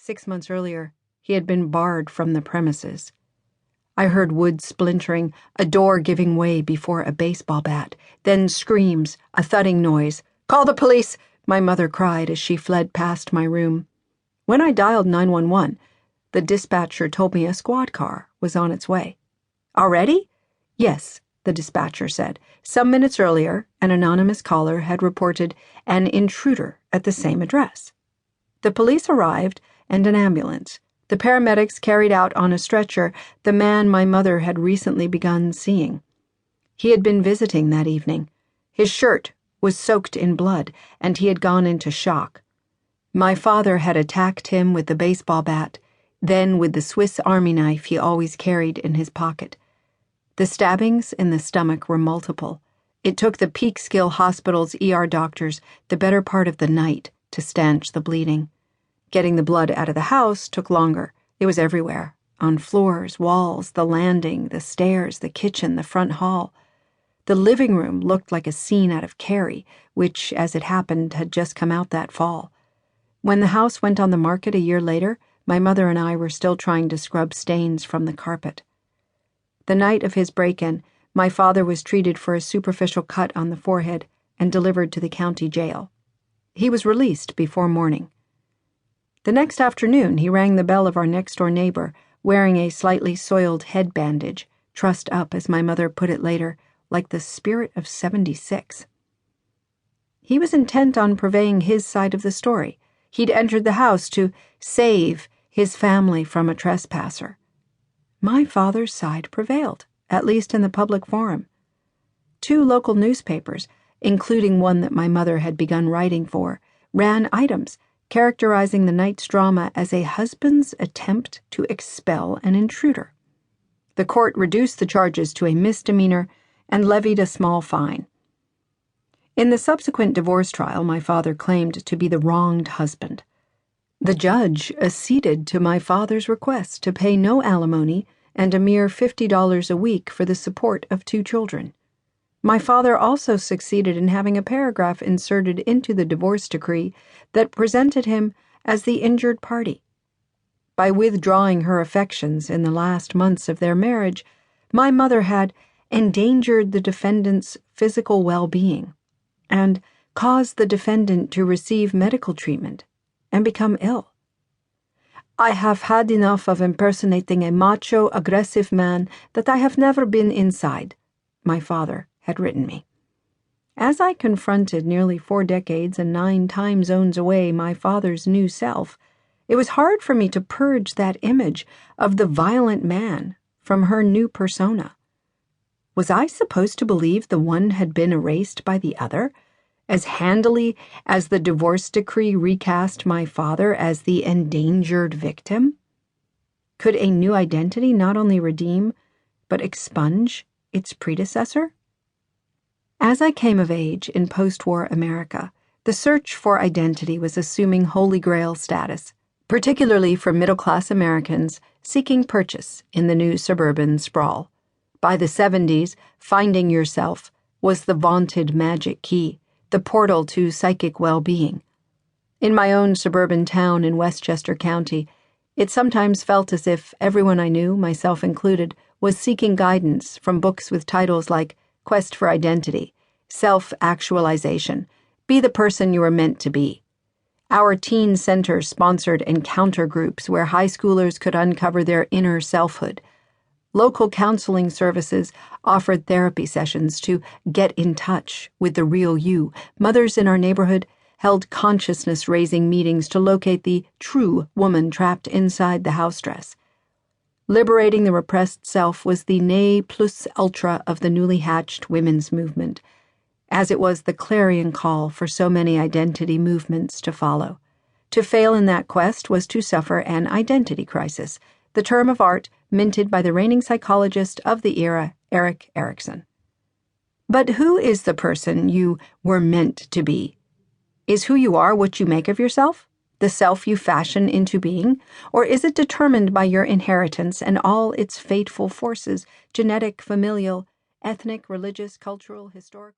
6 months earlier, he had been barred from the premises. I heard wood splintering, a door giving way before a baseball bat, then screams, a thudding noise. "Call the police!" my mother cried as she fled past my room. When I dialed 911, the dispatcher told me a squad car was on its way. "Already?" "Yes," the dispatcher said. Some minutes earlier, an anonymous caller had reported an intruder at the same address. The police arrived and an ambulance. The paramedics carried out on a stretcher the man my mother had recently begun seeing. He had been visiting that evening. His shirt was soaked in blood, and he had gone into shock. My father had attacked him with the baseball bat, then with the Swiss Army knife he always carried in his pocket. The stabbings in the stomach were multiple. It took the Peekskill Hospital's ER doctors the better part of the night to stanch the bleeding. Getting the blood out of the house took longer. It was everywhere, on floors, walls, the landing, the stairs, the kitchen, the front hall. The living room looked like a scene out of Carrie, which, as it happened, had just come out that fall. When the house went on the market a year later, my mother and I were still trying to scrub stains from the carpet. The night of his break-in, my father was treated for a superficial cut on the forehead and delivered to the county jail. He was released before morning. The next afternoon, he rang the bell of our next-door neighbor, wearing a slightly soiled head bandage, trussed up, as my mother put it later, like the spirit of 76. He was intent on purveying his side of the story. He'd entered the house to save his family from a trespasser. My father's side prevailed, at least in the public forum. 2 local newspapers, including one that my mother had begun writing for, ran items characterizing the night's drama as a husband's attempt to expel an intruder. The court reduced the charges to a misdemeanor and levied a small fine. In the subsequent divorce trial, my father claimed to be the wronged husband. The judge acceded to my father's request to pay no alimony and a mere $50 a week for the support of 2 children. My father also succeeded in having a paragraph inserted into the divorce decree that presented him as the injured party. By withdrawing her affections in the last months of their marriage, my mother had endangered the defendant's physical well-being and caused the defendant to receive medical treatment and become ill. "I have had enough of impersonating a macho, aggressive man that I have never been inside," my father had written me. As I confronted nearly 4 decades and 9 time zones away my father's new self, it was hard for me to purge that image of the violent man from her new persona. Was I supposed to believe the one had been erased by the other, as handily as the divorce decree recast my father as the endangered victim? Could a new identity not only redeem, but expunge its predecessor? As I came of age in post-war America, the search for identity was assuming Holy Grail status, particularly for middle-class Americans seeking purchase in the new suburban sprawl. By the 70s, finding yourself was the vaunted magic key, the portal to psychic well-being. In my own suburban town in Westchester County, it sometimes felt as if everyone I knew, myself included, was seeking guidance from books with titles like Quest for Identity, Self-Actualization, Be the Person You Are Meant to Be. Our teen center sponsored encounter groups where high schoolers could uncover their inner selfhood. Local counseling services offered therapy sessions to get in touch with the real you. Mothers in our neighborhood held consciousness-raising meetings to locate the true woman trapped inside the house dress. Liberating the repressed self was the ne plus ultra of the newly hatched women's movement, as it was the clarion call for so many identity movements to follow. To fail in that quest was to suffer an identity crisis, the term of art minted by the reigning psychologist of the era, Erik Erikson. But who is the person you were meant to be? Is who you are what you make of yourself? The self you fashion into being? Or is it determined by your inheritance and all its fateful forces, genetic, familial, ethnic, religious, cultural, historical?